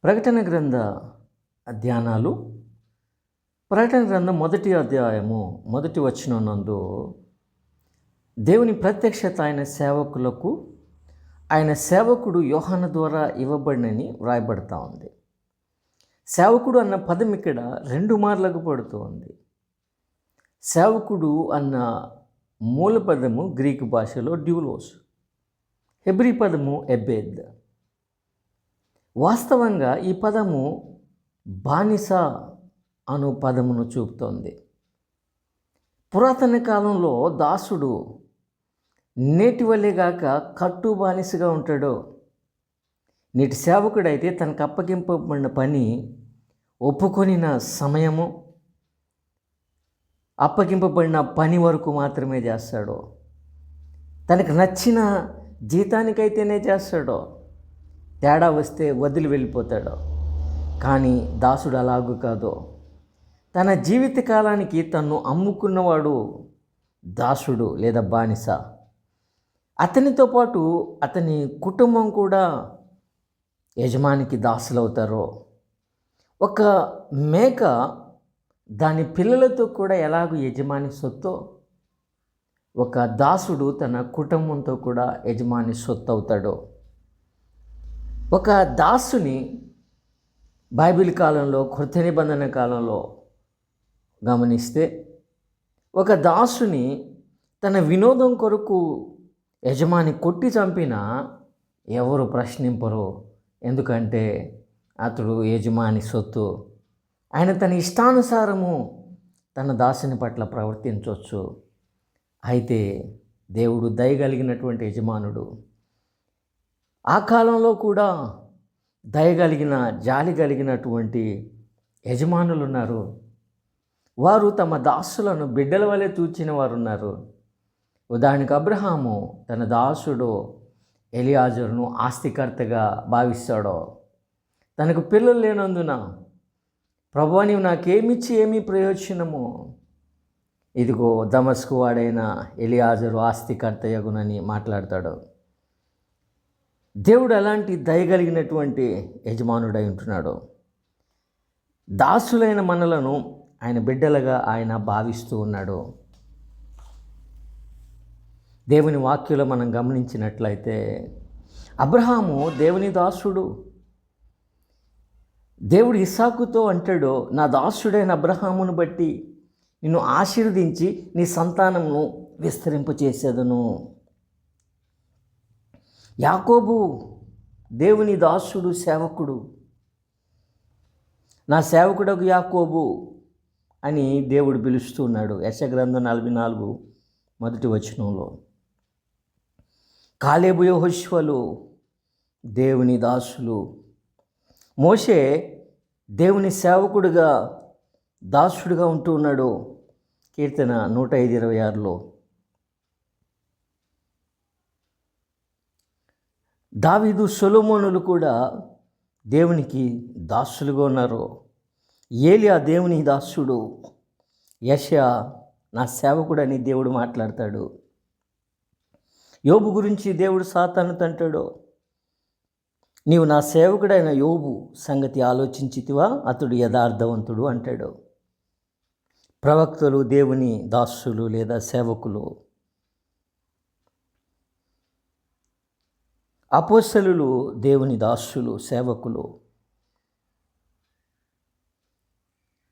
ప్రకటన గ్రంథ ధ్యానాలు. ప్రకటన గ్రంథం 1వ అధ్యాయము 1వ వచనం నందు దేవుని ప్రత్యక్షత ఆయన సేవకులకు ఆయన సేవకుడు యోహాను ద్వారా ఇవ్వబడినని వ్రాయబడతా ఉంది. సేవకుడు అన్న పదం ఇక్కడ 2 మార్లకు పడుతూ ఉంది. సేవకుడు అన్న మూల పదము గ్రీకు భాషలో డ్యూలోస్, హెబ్రీ పదము ఎబేద్. వాస్తవంగా ఈ పదము బానిస అను పదమును చూపుతోంది. పురాతన కాలంలో దాసుడు నేటి వల్లేగాక కట్టు బానిసగా ఉంటాడో, నేటి సేవకుడైతే తనకు అప్పగింపబడిన పని ఒప్పుకొనిన సమయము, అప్పగింపబడిన పని వరకు మాత్రమే చేస్తాడో, తనకు నచ్చిన జీతానికైతేనే చేస్తాడో, తేడా వస్తే వదిలి వెళ్ళిపోతాడో. కానీ దాసుడు అలాగూ కాదు. తన జీవిత కాలానికి తన్ను అమ్ముకున్నవాడు దాసుడు లేదా బానిస. అతనితో పాటు అతని కుటుంబం కూడా యజమానికి దాసులవుతారు. ఒక మేక దాని పిల్లలతో కూడా ఎలాగూ యజమాని సొత్తు, ఒక దాసుడు తన కుటుంబంతో కూడా యజమాని సొత్తు అవుతాడు. ఒక దాసుని బైబిల్ కాలంలో, కొత్త నిబంధన కాలంలో గమనిస్తే, ఒక దాసుని తన వినోదం కొరకు యజమాని కొట్టి చంపినా ఎవరు ప్రశ్నింపరు. ఎందుకంటే అతడు యజమాని సొత్తు. ఆయన తన ఇష్టానుసారము తన దాసుని పట్ల ప్రవర్తించవచ్చు. అయితే దేవుడు దయగలిగినటువంటి యజమానుడు. ఆ కాలంలో కూడా దయగలిగిన, జాలి కలిగినటువంటి యజమానులు ఉన్నారు. వారు తమ దాసులను బిడ్డల వలె చూచిన వారు ఉన్నారు. ఉదాహరణకు అబ్రహాము తన దాసుడు ఎలియాజరును ఆస్తికర్తగా భావిస్తాడో, తనకు పిల్లలు లేనందున ప్రభువా నీవు నాకేమిచ్చి ఏమీ ప్రయోజనము, ఇదిగో దమస్కు వాడైన ఎలియాజరు ఆస్తికర్త యగునని మాట్లాడతాడు. దేవుడు అలాంటి దయగలిగినటువంటి యజమానుడై ఉంటున్నాడు. దాసులైన మనలను ఆయన బిడ్డలుగా ఆయన భావిస్తూ ఉన్నాడు. దేవుని వాక్యంలో మనం గమనించినట్లయితే, అబ్రహాము దేవుని దాసుడు. దేవుడు ఇస్సాకుతో అంటాడు, నా దాసుడైన అబ్రహామును బట్టి నిన్ను ఆశీర్వదించి నీ సంతానమును విస్తరింపచేసేదను. యాకోబు దేవుని దాసుడు, సేవకుడు. నా సేవకుడకు యాకోబు అని దేవుడు పిలుస్తున్నాడు. యెషయా గ్రంథం 44 మొదటి వచనంలో. కాలేబు, యెహోషువలు దేవుని దాసులు. మోషే దేవుని సేవకుడుగా, దాసుడుగా ఉంటూ ఉన్నాడు. కీర్తన 105:26లో. దావీదు, సొలొమోనులు కూడా దేవునికి దాసులుగా ఉన్నారు. ఏలియా దేవుని దాసుడు. యెషయా నా సేవకుడని దేవుడు మాట్లాడతాడు. యోబు గురించి దేవుడు సాతానుతో అంటాడు, నీవు నా సేవకుడైన యోబు సంగతి ఆలోచించితివా, అతడు యథార్థవంతుడు అంటాడు. ప్రవక్తలు దేవుని దాసులు లేదా సేవకులు. అపోస్తలులు దేవుని దాసులు, సేవకులు.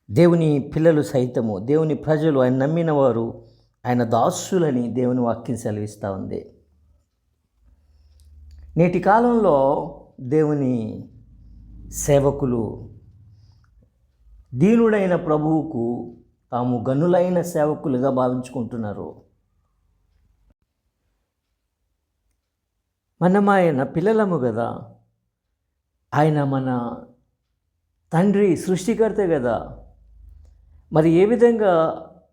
దేవుని పిల్లలు సైతము, దేవుని ప్రజలు, ఆయన నమ్మిన వారు ఆయన దాసులని దేవుని వాక్యం సెలవిస్తూ ఉంది. నేటి కాలంలో దేవుని సేవకులు దీనుడైన ప్రభువుకు తాము గనులైన సేవకులుగా భావించుకుంటున్నారు. మనం ఆయన పిల్లలము కదా, ఆయన మన తండ్రి, సృష్టికర్త కదా. మరి ఏ విధంగా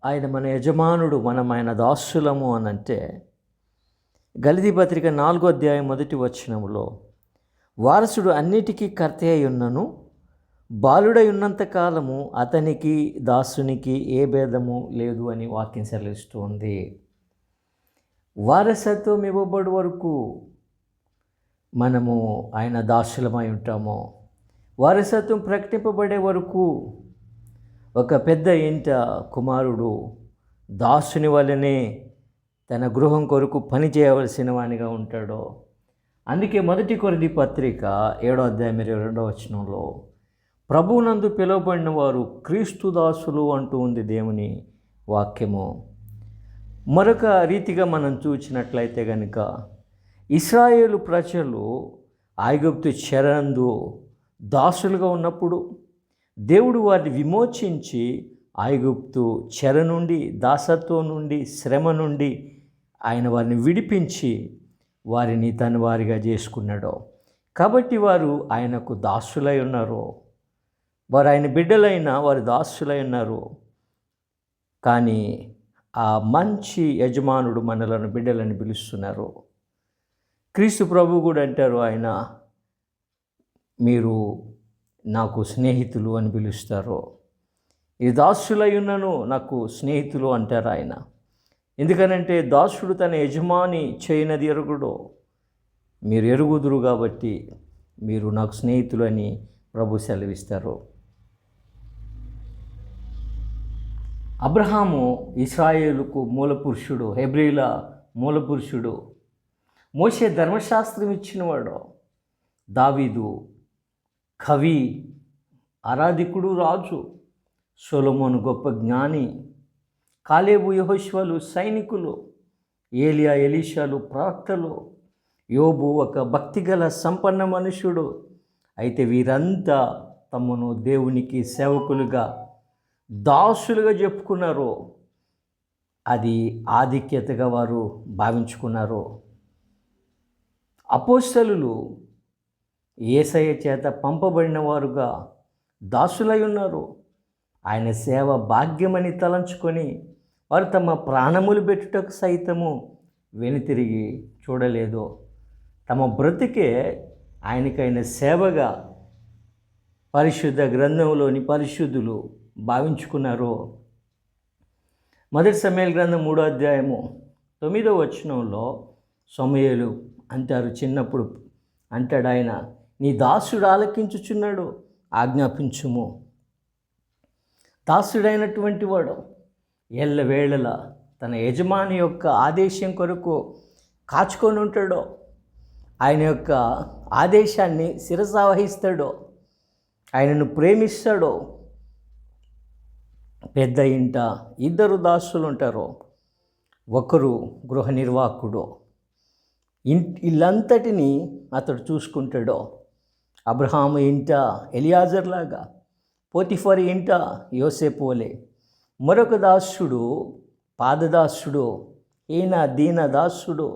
ఆయన మన యజమానుడు, మనం ఆయన దాసులము అని అంటే, గలతీ పత్రిక 4వ అధ్యాయం 1వ వచనంలో, వారసుడు అన్నిటికీ కర్త అయి ఉన్నను, బాలుడై ఉన్నంత కాలము అతనికి దాసునికి ఏ భేదము లేదు అని వాక్యం సెలవిస్తూ ఉంది. వారసత్వం ఇవ్వబడి వరకు మనము ఆయన దాసులమై ఉంటాము. వారసత్వం ప్రకటింపబడే వరకు ఒక పెద్ద ఇంట కుమారుడు దాసుని వలనే తన గృహం కొరకు పని చేయవలసిన వానిగా ఉంటాడో. అందుకే 1 కొరింథీ పత్రిక 7వ అధ్యాయం 22వ వచనంలో ప్రభువునందు పిలువబడిన వారు క్రీస్తు దాసులు అంటూ ఉంది దేవుని వాక్యము. మరొక రీతిగా మనం చూసినట్లయితే కనుక ఇశ్రాయేలు ప్రజలు ఐగుప్తు చెరందు దాసులుగా ఉన్నప్పుడు దేవుడు వారిని విమోచించి ఐగుప్తు చెర నుండి, దాసత్వం నుండి, శ్రమ నుండి ఆయన వారిని విడిపించి వారిని తన వారిగా చేసుకున్నాడు. కాబట్టి వారు ఆయనకు దాసులై ఉన్నారు. వారు ఆయన బిడ్డలైన వారు దాసులై ఉన్నారు. కానీ ఆ మంచి యజమానుడు మనలను బిడ్డలని పిలుస్తున్నారు. క్రీస్తు ప్రభు కూడా అంటారు, ఆయన మీరు నాకు స్నేహితులు అని పిలుస్తారు. ఈ దాసులై ఉన్నను నాకు స్నేహితులు అంటారు ఆయన. ఎందుకనంటే దాసుడు తన యజమాని చేయనది ఎరుగుడు, మీరు ఎరుగుదురు కాబట్టి మీరు నాకు స్నేహితులు అని ప్రభు సెలవిస్తారు. అబ్రహాము ఇశ్రాయేలుకు మూలపురుషుడు, హెబ్రీల మూలపురుషుడు. మోషే ధర్మశాస్త్రం ఇచ్చినవాడు. దావీదు కవి, ఆరాధికుడు, రాజు. సొలొమోను గొప్ప జ్ఞాని. కాలేబు, యెహోషువలు సైనికులు. ఏలియా, ఎలీషాలు ప్రవక్తలు. యోబు ఒక భక్తిగల సంపన్న మనుషుడు. అయితే వీరంతా తమను దేవునికి సేవకులుగా, దాసులుగా చెప్పుకున్నారు. అది ఆధిక్యతగా వారు భావించుకున్నారు. అపోస్తలులు యేసయ్య చేత పంపబడిన వారుగా దాసులై ఉన్నారు. ఆయన సేవ భాగ్యమని తలంచుకొని వారు తమ ప్రాణములు పెట్టుటకు సైతము వెనుతిరిగి చూడలేదు. తమ బ్రతికే ఆయనకైన సేవగా పరిశుద్ధ గ్రంథంలోని పరిశుద్ధులు భావించుకున్నారు. 1 సమూయేలు గ్రంథం 3వ అధ్యాయము 9వ వచనంలో సమూయేలు అంటారు, చిన్నప్పుడు అంటాడు ఆయన, నీ దాసుడు ఆలకించుచున్నాడు, ఆజ్ఞాపించుము. దాసుడైనటువంటి వాడు ఎల్లవేళలా తన యజమాని యొక్క ఆదేశం కొరకు కాచుకొని ఉంటాడో, ఆయన యొక్క ఆదేశాన్ని శిరసావహిస్తాడో, ఆయనను ప్రేమిస్తాడో. పెద్ద ఇంట 2 దాసులు ఉంటారు. ఒకరు గృహ నిర్వాహకుడు, ఇల్లంతటిని అతడు చూసుకుంటాడో. అబ్రహాము ఇంట ఎలియాజర్ లాగా, పోతిఫరు ఇంట యోసేపు వలె. మరొక దాసుడు పాదదాసుడు, ఈయన దీన దాసుడు.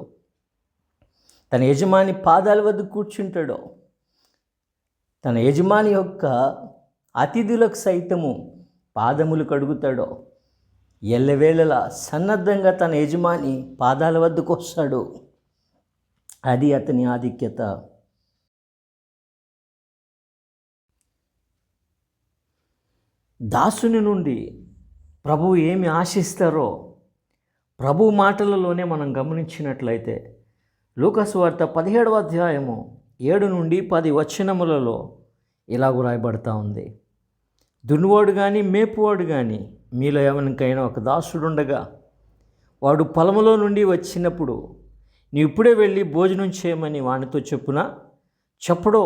తన యజమాని పాదాల వద్ద కూర్చుంటాడు. తన యజమాని యొక్క అతిథులకు సైతము పాదములు కడుగుతాడు. ఎల్లవేళలా సన్నద్ధంగా తన యజమాని పాదాల వద్దకు వస్తాడు. అది అతని ఆధిక్యత. దాసుని నుండి ప్రభువు ఏమి ఆశిస్తారో ప్రభు మాటలలోనే మనం గమనించినట్లయితే లూకాసు వార్త 17వ అధ్యాయము 7 నుండి 10 వచనములలో ఇలాగ రాయబడతా ఉంది. దున్నువాడు కానీ మేపువాడు కానీ మీలో ఎవరికైనా ఒక దాసుడుండగా వాడు పొలములో నుండి వచ్చినప్పుడు నీవు ఇప్పుడే వెళ్ళి భోజనం చేయమని వానితో చెప్పునా? చెప్పడో.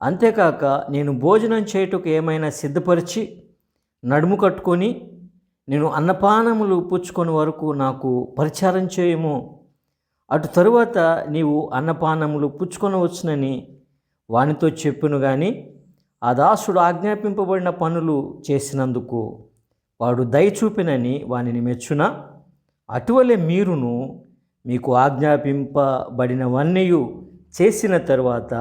అంతేకాక నేను భోజనం చేయుటకు ఏమైనా సిద్ధపరిచి నడుము కట్టుకొని నేను అన్నపానములు పుచ్చుకొని వరకు నాకు పరిచారం చేయము. అటు తరువాత నీవు అన్నపానములు పుచ్చుకొనవచ్చునని వానితో చెప్పును. కానీ ఆ దాసుడు ఆజ్ఞాపింపబడిన పనులు చేసినందుకు వాడు దయచూపినని వానిని మెచ్చునా? అటువలే మీరును మీకు ఆజ్ఞాపింపబడినవన్నీ చేసిన తరువాత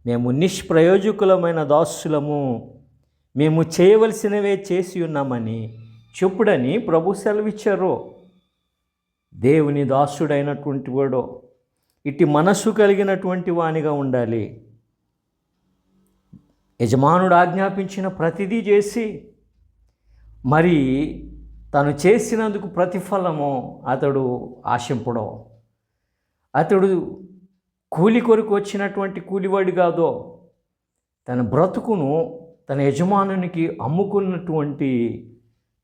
మేము నిష్ప్రయోజకులమైన దాసులము, మేము చేయవలసినవే చేసి ఉన్నామని చెప్పుడని ప్రభు సెలవిచ్చారు. దేవుని దాసుడైనటువంటి వాడు ఇటు మనస్సు కలిగినటువంటి వానిగా ఉండాలి. యజమానుడు ఆజ్ఞాపించిన ప్రతిదీ చేసి మరి తను చేసినందుకు ప్రతిఫలము అతడు ఆశింపడో. అతడు కూలి కొరకు వచ్చినటువంటి కూలివాడు కాదో, తన బ్రతుకును తన యజమానునికి అమ్ముకున్నటువంటి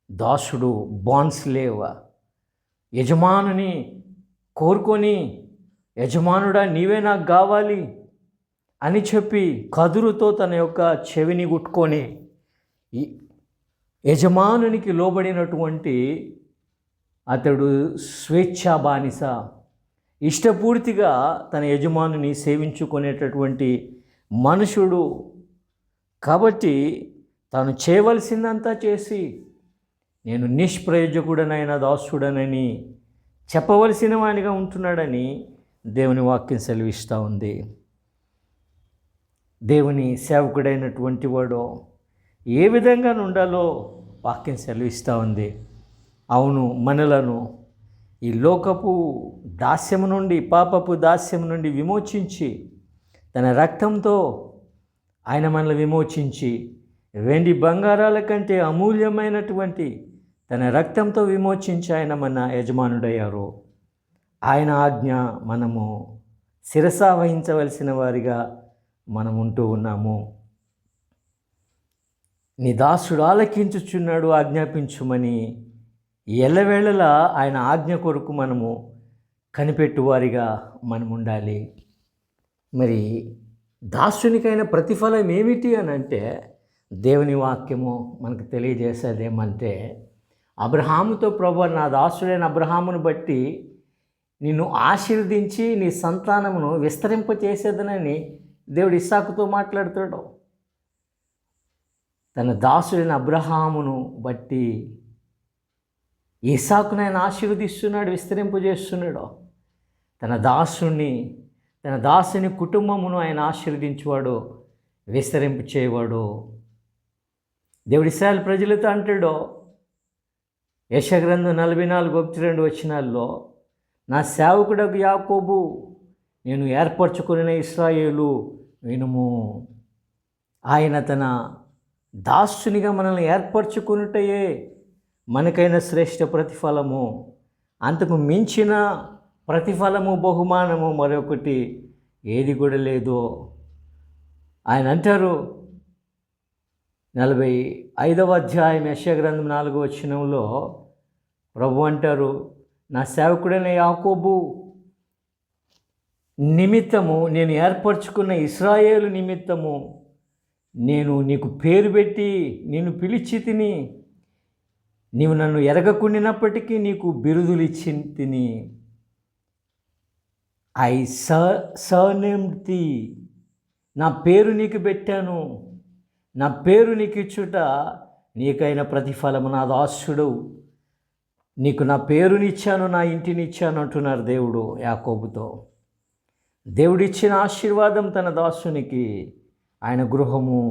దాసుడు, బాండ్ స్లేవ్, యజమానుని కోరుకొని, యజమానుడా నీవే నాకు కావాలి అని చెప్పి కదురుతో తన యొక్క చెవిని గుట్టుకొని యజమానునికి లోబడినటువంటి అతడు స్వేచ్ఛా బానిస, ఇష్టపూర్తిగా తన యజమానుని సేవించుకునేటటువంటి మనుషుడు. కాబట్టి తాను చేయవలసిందంతా చేసి నేను నిష్ప్రయోజకుడనైన దాసుడనని చెప్పవలసిన వానిగా ఉంటున్నాడని దేవుని వాక్యం సెలవిస్తూ ఉంది. దేవుని సేవకుడైనటువంటి వాడు ఏ విధంగా ఉండాలో వాక్యం సెలవిస్తూ ఉంది. అవును, మనలను ఈ లోకపు దాస్యము నుండి, పాపపు దాస్యము నుండి విమోచించి తన రక్తంతో ఆయన మనల్ని విమోచించి, వెండి బంగారాల కంటే అమూల్యమైనటువంటి తన రక్తంతో విమోచించి ఆయన మన యజమానుడయ్యారు. ఆయన ఆజ్ఞ మనము శిరసా వహించవలసిన వారిగా మనం ఉంటూ ఉన్నాము. నీ దాసుడు ఆలకించుచున్నాడు, ఆజ్ఞాపించుమని ఎల్లవేళలా ఆయన ఆజ్ఞ కొరకు మనము కనిపెట్టువారిగా మనం ఉండాలి. మరి దాసునికైన ప్రతిఫలం ఏమిటి అని అంటే దేవుని వాక్యము మనకు తెలియజేసేది ఏమంటే, అబ్రహాముతో ప్రభు నా దాసుడైన అబ్రహామును బట్టి నిన్ను ఆశీర్వదించి నీ సంతానమును విస్తరింపచేసేదనని దేవుడు ఇస్సాకుతో మాట్లాడుతాడు. తన దాసుడైన అబ్రహామును బట్టి ఇస్సాకును ఆయన ఆశీర్వదిస్తున్నాడు, విస్తరింపజేస్తున్నాడు. తన దాసుని కుటుంబమును ఆయన ఆశీర్వదించేవాడు, విస్తరింపు చేయవాడు. దేవుడి ఇశ్రాయేలు ప్రజలతో అంటాడు యెషయా గ్రంథం 44:1-2 వచనాల్లో, నా సేవకుడకు యాకోబు నేను ఏర్పరచుకున్న ఇశ్రాయేలు వినుము. ఆయన తన దాసునిగా మనల్ని ఏర్పరచుకున్నటయే మనకైన శ్రేష్ఠ ప్రతిఫలము. అంతకు మించిన ప్రతిఫలము, బహుమానము మరొకటి ఏది కూడా లేదు. ఆయన అంటారు 45వ అధ్యాయం యెషయా గ్రంథం 4వ వచనంలో ప్రభు అంటారు, నా సేవకుడైన యాకోబు నిమిత్తము నేను ఏర్పరచుకున్న ఇశ్రాయేలు నిమిత్తము నేను నీకు పేరు పెట్టి నిన్ను పిలిచి తిని, నీవు నన్ను ఎరగకుండినప్పటికీ నీకు బిరుదులు ఇచ్చి తిని. ఐ సర్నేమ్డ్ థీ, నా పేరు నీకు పెట్టాను, నా పేరు నీకు ఇచ్చుట నీకైన ప్రతిఫలము, నా దాసుడు నీకు నా పేరునిచ్చాను, నా ఇంటిని ఇచ్చాను అంటున్నారు దేవుడు యాకోబుతో. దేవుడిచ్చిన ఆశీర్వాదం తన దాసునికి, ఆయన గృహము,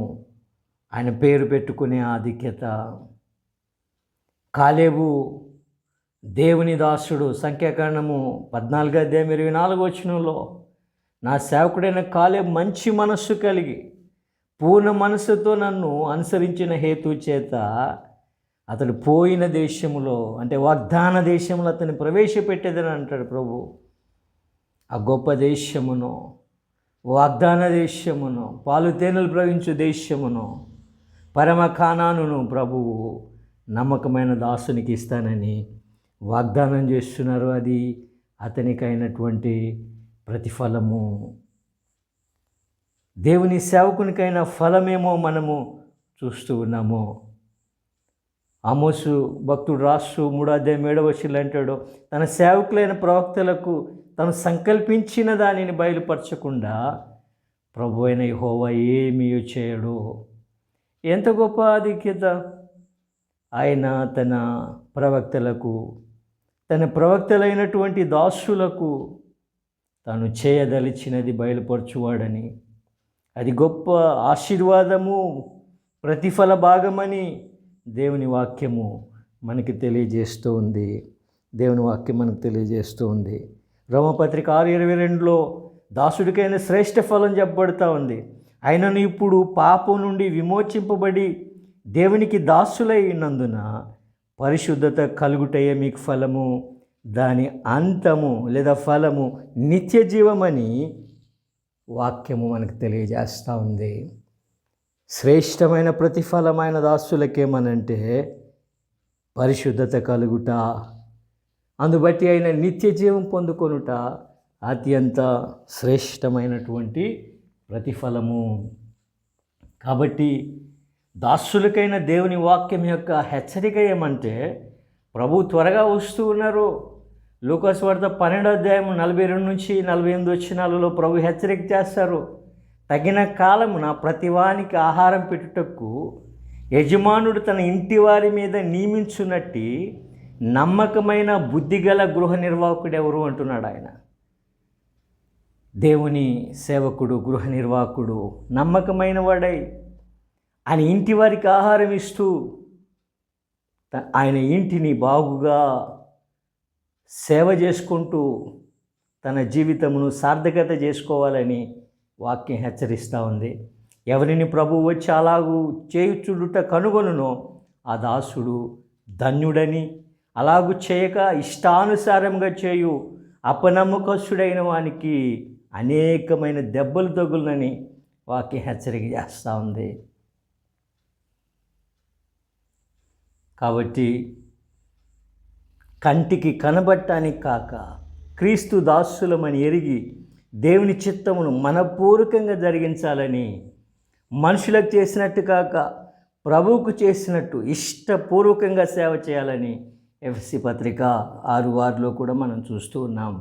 ఆయన పేరు పెట్టుకునే ఆధిక్యత. కాలేబు దేవుని దాసుడు, సంఖ్యాకాండము 14:24 వచనంలో, నా సేవకుడైన కాలేబు మంచి మనస్సు కలిగి పూర్ణ మనస్సుతో నన్ను అనుసరించిన హేతు చేత అతడు పోయిన దేశములో, అంటే వాగ్దాన దేశంలో అతన్ని ప్రవేశపెట్టేదని అంటాడు ప్రభు. ఆ గొప్ప దేశమును, వాగ్దాన దేశమును, పాలు తేనెలు ప్రవహించు దేశమును, పరమ కానానును ప్రభువు నమ్మకమైన దాసునికి ఇస్తానని వాగ్దానం చేస్తున్నారు. అది అతనికైనటువంటి ప్రతిఫలము. దేవుని సేవకునికైన ఫలమేమో మనము చూస్తూ ఉన్నాము. ఆమోసు భక్తుడు రాస్తూ 3:7 అంటాడు, తన సేవకులైన ప్రవక్తలకు తను సంకల్పించిన దానిని బయలుపరచకుండా ప్రభు అయిన యెహోవా ఏమీ చేయడు. ఎంత గొప్ప ఆధిక్యత! ఆయన తన ప్రవక్తలకు, తన ప్రవక్తలైనటువంటి దాసులకు తాను చేయదలిచినది బయలుపరచువాడని, అది గొప్ప ఆశీర్వాదము, ప్రతిఫల భాగమని దేవుని వాక్యము మనకి తెలియజేస్తూ ఉంది. దేవుని వాక్యం మనకు తెలియజేస్తూ ఉంది. రోమపత్రిక 6:22లో దాసుడికైన శ్రేష్ఠ ఫలం చెప్పబడుతూ ఉంది. ఆయనను ఇప్పుడు పాపం నుండి విమోచింపబడి దేవునికి దాసులై ఉన్నందున పరిశుద్ధత కలుగుటయే మీకు ఫలము, దాని అంతము లేదా ఫలము నిత్య జీవమని వాక్యము మనకు తెలియజేస్తూ ఉంది. శ్రేష్టమైన ప్రతిఫలమైన దాసులకేమనంటే పరిశుద్ధత కలుగుట, అందుబట్టి ఆయన నిత్య జీవం పొందుకొనుట అత్యంత శ్రేష్టమైనటువంటి ప్రతిఫలము. కాబట్టి దాసులకైన దేవుని వాక్యం యొక్క హెచ్చరిక ఏమంటే, ప్రభు త్వరగా వస్తూ ఉన్నారు. లూకాసు వార్త 12:42-48 ప్రభు హెచ్చరిక చేస్తారు. తగిన కాలమున ప్రతివానికి ఆహారం పెట్టుటకు యజమానుడు తన ఇంటి వారి మీద నియమించున్నట్టి నమ్మకమైన బుద్ధిగల గృహ నిర్వాహకుడు ఎవరు అంటున్నాడు ఆయన. దేవుని సేవకుడు, గృహ నిర్వాహకుడు నమ్మకమైన వాడై ఆయన ఇంటి వారికి ఆహారం ఇస్తూ ఆయన ఇంటిని బాగుగా సేవ చేసుకుంటూ తన జీవితమును సార్థకత చేసుకోవాలని వాక్యం హెచ్చరిస్తూ ఉంది. ఎవరిని ప్రభువు వచ్చి అలాగూ చేయుచుడుట కనుగొనునో ఆ దాసుడు ధన్యుడని, అలాగూ చేయక ఇష్టానుసారంగా చేయు అపనమ్మకస్తుడైన వానికి అనేకమైన దెబ్బలు తగులునని వాక్యం హెచ్చరిక చేస్తూ ఉంది. కాబట్టి కంటికి కనబడటానికి కాక క్రీస్తు దాసులమని ఎరిగి దేవుని చిత్తమును మనపూర్వకంగా జరిగించాలని, మనుషులకు చేసినట్టు కాక ప్రభువుకు చేసినట్టు ఇష్టపూర్వకంగా సేవ చేయాలని ఎఫ్ఎస్సి పత్రిక 6:6 కూడా మనం చూస్తూ ఉన్నాం.